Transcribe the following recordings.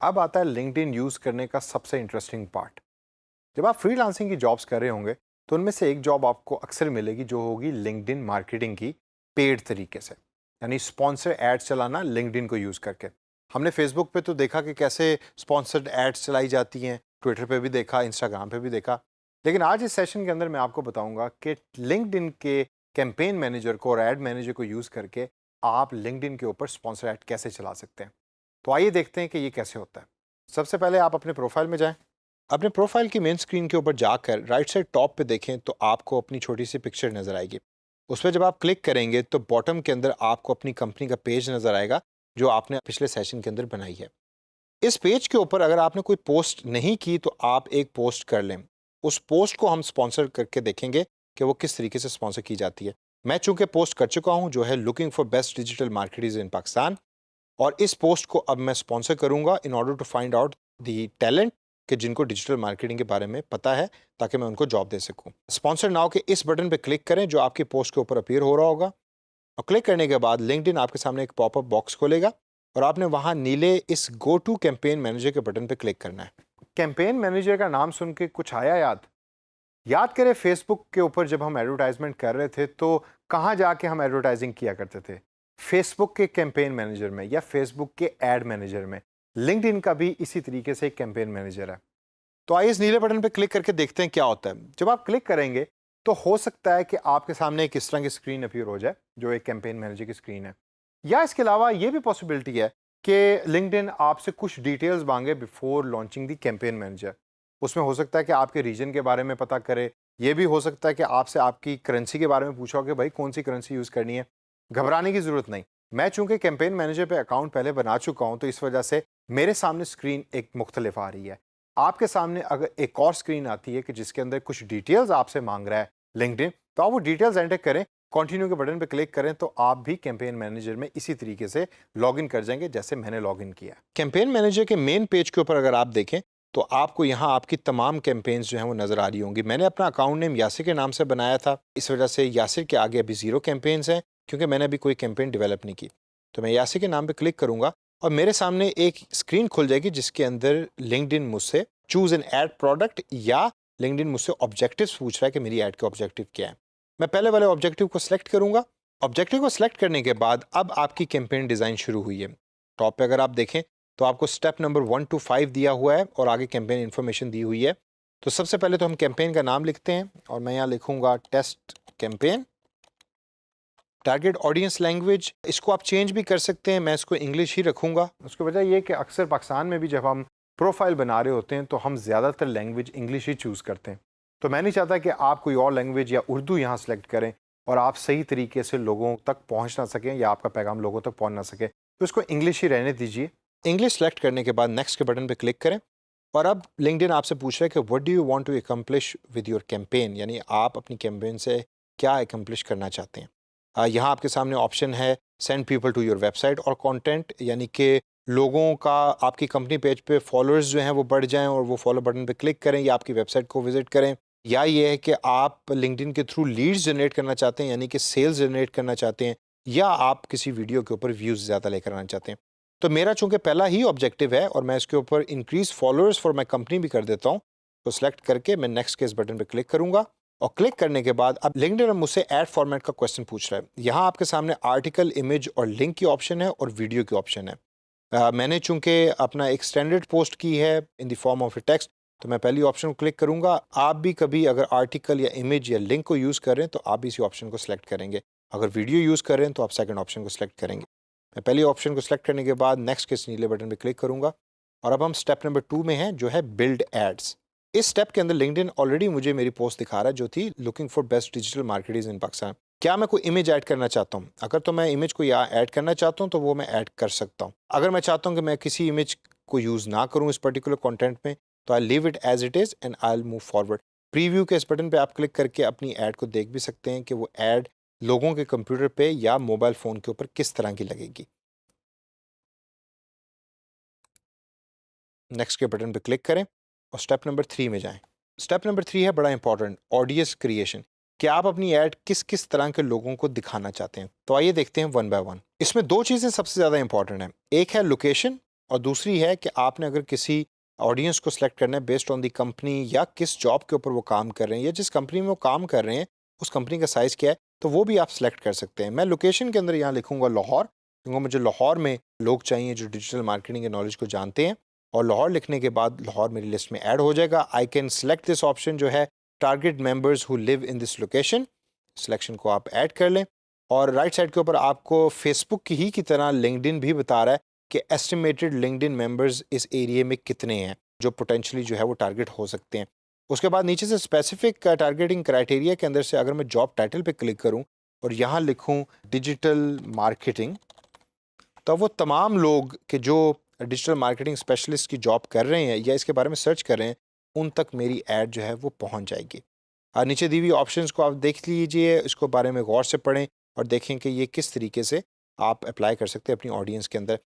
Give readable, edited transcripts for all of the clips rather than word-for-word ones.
अब आता है लिंक्डइन यूज़ करने का सबसे इंटरेस्टिंग पार्ट। जब आप फ्रीलांसिंग की जॉब्स कर रहे होंगे तो उनमें से एक जॉब आपको अक्सर मिलेगी जो होगी लिंक्डइन मार्केटिंग की, पेड तरीके से, यानी स्पॉन्सर एड्स चलाना लिंक्डइन को यूज़ करके। हमने फेसबुक पे तो देखा कि कैसे स्पॉन्सर्ड एड्स चलाई जाती हैं, ट्विटर पे भी देखा, इंस्टाग्राम पे भी देखा। लेकिन आज इस सेशन के अंदर मैं आपको बताऊंगा कि लिंक्डइन के कैंपेन मैनेजर को और एड मैनेजर को यूज़ करके आप लिंक्डइन के ऊपर स्पॉन्सर एड कैसे चला सकते हैं। तो आइए देखते हैं कि ये कैसे होता है। सबसे पहले आप अपने प्रोफाइल में जाएं। अपने प्रोफाइल की मेन स्क्रीन के ऊपर जाकर राइट साइड टॉप पे देखें तो आपको अपनी छोटी सी पिक्चर नज़र आएगी। उस पर जब आप क्लिक करेंगे तो बॉटम के अंदर आपको अपनी कंपनी का पेज नज़र आएगा जो आपने पिछले सेशन के अंदर बनाई है। इस पेज के ऊपर अगर आपने कोई पोस्ट नहीं की तो आप एक पोस्ट कर लें। उस पोस्ट को हम स्पॉन्सर करके देखेंगे कि वो किस तरीके से स्पॉन्सर की जाती है। मैं चूंकि पोस्ट कर चुका हूं जो है looking for best digital marketers in Pakistan, और इस पोस्ट को अब मैं स्पॉन्सर करूंगा in order to find out the talent कि जिनको डिजिटल मार्केटिंग के बारे में पता है, ताकि मैं उनको जॉब दे सकूं। स्पॉन्सर नाउ के इस बटन पे क्लिक करें जो आपकी पोस्ट के ऊपर अपीयर हो रहा होगा, और क्लिक करने के बाद लिंक्डइन आपके सामने एक पॉपअप बॉक्स खोलेगा और आपने वहां नीले इस गो टू कैंपेन मैनेजर के बटन पे क्लिक करना है। कैंपेन मैनेजर का नाम सुन के कुछ आया याद? याद करें फेसबुक के ऊपर जब हम एडवर्टाइजमेंट कर रहे थे तो कहाँ जाके हम एडवर्टाइजिंग किया करते थे? फेसबुक के कैंपेन मैनेजर में या फेसबुक के एड मैनेजर में। लिंक्डइन का भी इसी तरीके से एक कैंपेन मैनेजर है। तो आइए इस नीले बटन पर क्लिक करके देखते हैं क्या होता है। जब आप क्लिक करेंगे तो हो सकता है कि आपके सामने एक इस तरह की स्क्रीन अपीयर हो जाए जो एक कैंपेन मैनेजर की स्क्रीन है, या इसके अलावा ये भी पॉसिबिलिटी है कि लिंक्डइन आपसे कुछ डिटेल्स मांगे before launching the campaign manager. उसमें हो सकता है कि आपके रीजन के बारे में पता करे, ये भी हो सकता है कि आपसे आपकी करेंसी के बारे में पूछा हो कि भाई कौन सी करेंसी यूज़ करनी है। घबराने की ज़रूरत नहीं। मैं चूंकि कैंपेन मैनेजर पे अकाउंट पहले बना चुका हूं तो इस वजह से मेरे सामने स्क्रीन एक मुख्तलिफ आ रही है। आपके सामने अगर एक और स्क्रीन आती है कि जिसके अंदर कुछ डिटेल्स आपसे मांग रहा है लिंक्डइन, तो आप वो डिटेल्स एंटर करें, कंटिन्यू के बटन पे क्लिक करें तो आप भी कैंपेन मैनेजर में इसी तरीके से लॉगिन कर जाएंगे जैसे मैंने लॉगिन किया। कैंपेन मैनेजर के मेन पेज के ऊपर अगर आप देखें तो आपको यहाँ आपकी तमाम कैंपेन्स जो हैं वो नज़र आ रही होंगी। मैंने अपना अकाउंट नेम यासिर के नाम से बनाया था, इस वजह से यासिर के आगे अभी 0 कैंपेन्स हैं क्योंकि मैंने अभी कोई कैंपेन डेवलप नहीं की। तो मैं यासिर के नाम पे क्लिक करूंगा और मेरे सामने एक स्क्रीन खुल जाएगी जिसके अंदर लिंक्डइन मुझसे चूज एन एड प्रोडक्ट या लिंक्डइन मुझसे ऑब्जेक्टिव्स पूछ रहा है कि मेरी ऐड का ऑब्जेक्टिव क्या है। मैं पहले वाले ऑब्जेक्टिव को सिलेक्ट करूंगा। ऑब्जेक्टिव को सिलेक्ट करने के बाद अब आपकी कैंपेन डिज़ाइन शुरू हुई है। टॉप पे अगर आप देखें तो आपको स्टेप नंबर 1 to 5 दिया हुआ है और आगे कैंपेन इन्फॉर्मेशन दी हुई है। तो सबसे पहले तो हम कैंपेन का नाम लिखते हैं और मैं यहाँ लिखूंगा test campaign. Target audience language इसको आप चेंज भी कर सकते हैं, मैं इसको इंग्लिश ही रखूंगा। उसकी वजह ये कि अक्सर पाकिस्तान में भी जब हम प्रोफाइल बना रहे होते हैं तो हम ज़्यादातर लैंग्वेज इंग्लिश ही चूज़ करते हैं। तो मैं नहीं चाहता कि आप कोई और लैंग्वेज या उर्दू यहाँ सेलेक्ट करें और आप सही तरीके से लोगों तक पहुँच ना सकें या आपका पैगाम लोगों तक पहुँच ना सके, तो इसको इंग्लिश ही रहने दीजिए। इंग्लिश सेलेक्ट करने के बाद नेक्स्ट के बटन पर क्लिक करें और अब लिंक्डइन आपसे पूछ रहा है कि what do you want to accomplish with your campaign, यानी आप अपनी कैंपेन से क्या अकम्प्लिश करना चाहते हैं। यहाँ आपके सामने ऑप्शन है send people to your website और कंटेंट, यानी कि लोगों का आपकी कंपनी पेज पे फॉलोअर्स जो हैं वो बढ़ जाएं और वो फॉलो बटन पे क्लिक करें या आपकी वेबसाइट को विजिट करें, या ये है कि आप लिंक्डइन के थ्रू लीड्स जनरेट करना चाहते हैं यानी कि सेल्स जनरेट करना चाहते हैं, या आप किसी वीडियो के ऊपर व्यूज़ ज़्यादा लेकर आना चाहते हैं। तो मेरा चूंकि पहला ही ऑब्जेक्टिव है और मैं इसके ऊपर increase followers for my company भी कर देता हूँ, तो सेलेक्ट करके मैं नेक्स्ट के इस बटन पर क्लिक करूँगा और क्लिक करने के बाद अब लिंक्डइन मुझसे ऐड फॉर्मेट का क्वेश्चन पूछ रहा है। यहाँ आपके सामने आर्टिकल, इमेज और लिंक की ऑप्शन है और वीडियो की ऑप्शन है। मैंने चूंकि अपना एक स्टैंडर्ड पोस्ट की है in the form of A text, तो मैं पहली ऑप्शन को क्लिक करूँगा। आप भी कभी अगर आर्टिकल या इमेज या लिंक को यूज़ कर रहे हैं तो आप भी इसी ऑप्शन को सिलेक्ट करेंगे। अगर वीडियो यूज़ कर रहे हैं तो आप सेकंड ऑप्शन को सिलेक्ट करेंगे। मैं पहली ऑप्शन को सिलेक्ट करने के बाद नेक्स्ट के इस नीले बटन पर क्लिक करूँगा और अब हम स्टेप नंबर 2 में हैं जो है बिल्ड एड्स। इस स्टेप के अंदर लिंक्डइन ऑलरेडी मुझे मेरी पोस्ट दिखा रहा है जो थी looking for best digital marketers in Pakistan. क्या मैं कोई इमेज ऐड करना चाहता हूँ? अगर तो मैं इमेज को यहाँ ऐड करना चाहता हूँ तो वो मैं ऐड कर सकता हूँ। अगर मैं चाहता हूँ कि मैं किसी इमेज को यूज़ ना करूँ इस पर्टिकुलर कंटेंट में, तो I leave it as it is and I move forward. Preview के इस बटन पे आप क्लिक करके अपनी ऐड को देख भी सकते हैं कि वो ऐड लोगों के कंप्यूटर पे या मोबाइल फ़ोन के ऊपर किस तरह की लगेगी। नेक्स्ट के बटन पे क्लिक करें और स्टेप नंबर 3 में जाएं। स्टेप नंबर 3 है बड़ा इंपॉर्टेंट, ऑडियंस क्रिएशन। कि आप अपनी ऐड किस किस तरह के लोगों को दिखाना चाहते हैं। तो आइए देखते हैं वन बाय वन। इसमें 2 चीज़ें सबसे ज़्यादा इंपॉर्टेंट हैं। एक है लोकेशन और दूसरी है कि आपने अगर किसी ऑडियंस को सिलेक्ट करना है बेस्ड ऑन दी कंपनी या किस जॉब के ऊपर वो काम कर रहे हैं या जिस कंपनी में वो काम कर रहे हैं उस कंपनी का साइज़ क्या है, तो वो भी आप सिलेक्ट कर सकते हैं। मैं लोकेशन के अंदर यहाँ लिखूंगा लाहौर, क्योंकि मुझे लाहौर में लोग चाहिए जो डिजिटल मार्केटिंग के नॉलेज को जानते हैं। और लाहौर लिखने के बाद लाहौर मेरी लिस्ट में ऐड हो जाएगा। I can select this option जो है target members who live in this location. Selection को आप ऐड कर लें और राइट साइड के ऊपर आपको फेसबुक की ही की तरह लिंक्डइन भी बता रहा है कि एस्टिमेटेड लिंक्डइन मेंबर्स इस एरिया में कितने हैं जो पोटेंशली जो है वो टारगेट हो सकते हैं। उसके बाद नीचे से स्पेसिफिक टारगेटिंग क्राइटेरिया के अंदर से अगर मैं जॉब टाइटल पे क्लिक करूं और यहाँ लिखूं डिजिटल मार्केटिंग, तो वो तमाम लोग के जो डिजिटल मार्केटिंग स्पेशलिस्ट की जॉब कर रहे हैं या इसके बारे में सर्च कर रहे हैं उन तक मेरी ऐड जो है वो पहुँच जाएगी। नीचे दी हुई ऑप्शंस को आप देख लीजिए, इसको बारे में गौर से पढ़ें और देखें कि ये किस तरीके से आप अप्लाई कर सकते हैं अपनी ऑडियंस के अंदर।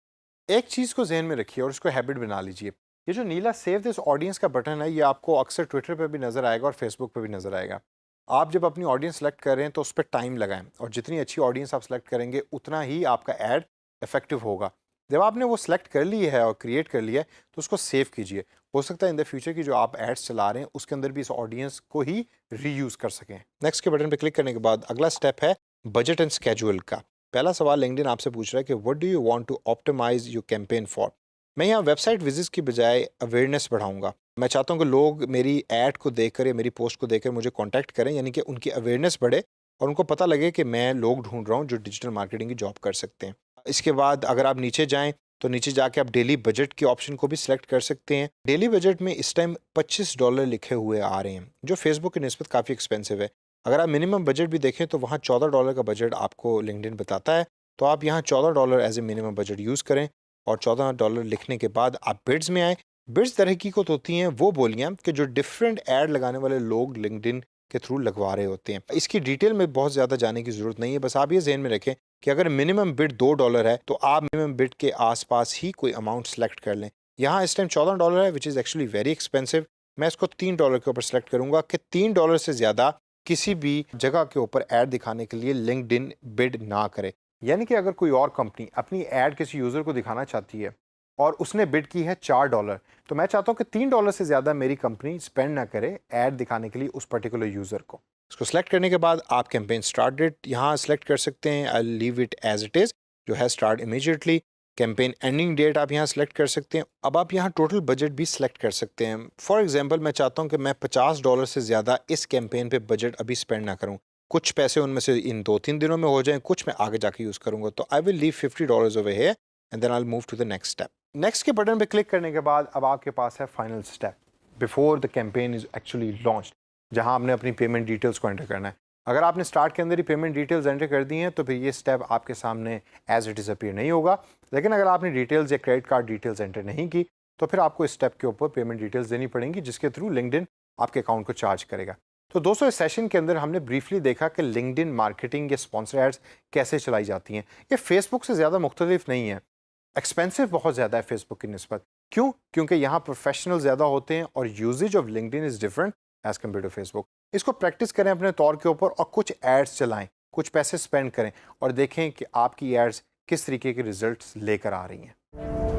एक चीज़ को जहन में रखिए और इसको हैबिट बना लीजिए। ये जो नीला सेव दिस ऑडियंस का बटन है ये आपको अक्सर ट्विटर पे भी नज़र आएगा और फेसबुक पे भी नज़र आएगा। आप जब अपनी ऑडियंस सेलेक्ट कर रहे हैं तो उस पर टाइम लगाएं और जितनी अच्छी ऑडियंस आप सेलेक्ट करेंगे उतना ही आपका ऐड इफेक्टिव होगा। जब आपने वो सिलेक्ट कर ली है और क्रिएट कर लिया है तो उसको सेव कीजिए। हो सकता है इन द फ्यूचर की जो आप एड्स चला रहे हैं उसके अंदर भी इस ऑडियंस को ही रीयूज़ कर सकें। नेक्स्ट के बटन पर क्लिक करने के बाद अगला स्टेप है बजट एंड स्केड्यूल का। पहला सवाल लिंक्डइन आपसे पूछ रहा है कि what do you want to optimize your campaign for. मैं यहाँ वेबसाइट विजिट्स की बजाय अवेयरनेस बढ़ाऊंगा। मैं चाहता हूँ कि लोग मेरी ऐड को देखकर या मेरी पोस्ट को देखकर मुझे कांटेक्ट करें, यानी कि उनकी अवेयरनेस बढ़े और उनको पता लगे कि मैं लोग ढूंढ रहा हूँ जो डिजिटल मार्केटिंग की जॉब कर सकते हैं। इसके बाद अगर आप नीचे जाएँ तो नीचे जाके आप डेली बजट के ऑप्शन को भी सिलेक्ट कर सकते हैं। डेली बजट में इस टाइम $25 लिखे हुए आ रहे हैं जो फेसबुक की निस्बत काफ़ी एक्सपेंसिव है। अगर आप मिनिमम बजट भी देखें तो वहाँ $14 का बजट आपको लिंक्डइन बताता है, तो आप यहाँ $14 as a minimum budget use करें और $14 लिखने के बाद आप बिड्स में आए। बिड्स तरह की को होती हैं वो बोलियाँ कि जो डिफरेंट ऐड लगाने वाले लोग लिंक्डइन के थ्रू लगवा रहे होते हैं। इसकी डिटेल में बहुत ज़्यादा जाने की ज़रूरत नहीं है, बस आप ये जहन में रखें कि अगर मिनिमम बिड $2 है तो आप मिनिमम बिड के आसपास ही कोई अमाउंट सेलेक्ट कर लें। यहाँ इस टाइम $14 है which is actually very expensive. मैं इसको $3 के ऊपर सेलेक्ट करूँगा कि $3 से ज़्यादा किसी भी जगह के ऊपर ऐड दिखाने के लिए लिंक्डइन बिड ना करे। यानी कि अगर कोई और कंपनी अपनी ऐड किसी यूज़र को दिखाना चाहती है और उसने बिड की है $4, तो मैं चाहता हूँ कि $3 से ज़्यादा मेरी कंपनी स्पेंड ना करे ऐड दिखाने के लिए उस पर्टिकुलर यूज़र को। इसको सेलेक्ट करने के बाद आप कैंपेन स्टार्ट डेट यहाँ सेलेक्ट कर सकते हैं। I leave it as it is जो है start immediately. Campaign ending date आप यहाँ सेलेक्ट कर सकते हैं। अब आप यहाँ टोटल बजट भी सिलेक्ट कर सकते हैं। फॉर एग्जांपल मैं चाहता हूँ कि मैं $50 से ज़्यादा इस कैंपेन पे बजट अभी स्पेंड ना करूँ। कुछ पैसे उनमें से इन 2-3 दिनों में हो जाएं, कुछ मैं आगे जाके यूज़ करूँगा। तो I will leave $50 over here and then I will move to the next step. Next के बटन पे क्लिक करने के बाद अब आपके पास है final step before the campaign is actually launched, जहाँ आपने अपनी पेमेंट डिटेल्स को एंटर करना है। अगर आपने स्टार्ट के अंदर ही पेमेंट डिटेल्स एंटर कर दी हैं तो फिर ये स्टेप आपके सामने एज इट इज़ अपीयर नहीं होगा। लेकिन अगर आपने डिटेल्स या क्रेडिट कार्ड डिटेल्स एंटर नहीं की तो फिर आपको इस स्टेप के ऊपर पेमेंट डिटेल्स देनी पड़ेंगी जिसके थ्रू लिंक्डइन आपके अकाउंट को चार्ज करेगा। तो दोस्तों इस सेशन के अंदर हमने ब्रीफली देखा कि लिंक्डइन मार्केटिंग या स्पॉन्सर एड्स कैसे चलाई जाती हैं। ये फेसबुक से ज़्यादा मुख्तलिफ नहीं है, एक्सपेंसिव बहुत ज़्यादा है फेसबुक की निस्बत। क्यों? क्योंकि यहाँ प्रोफेशनल ज़्यादा होते हैं और usages of LinkedIn is different as compared to Facebook. इसको प्रैक्टिस करें अपने तौर के ऊपर और कुछ एड्स चलाएं, कुछ पैसे स्पेंड करें और देखें कि आपकी एड्स किस तरीके के रिजल्ट्स लेकर आ रही हैं।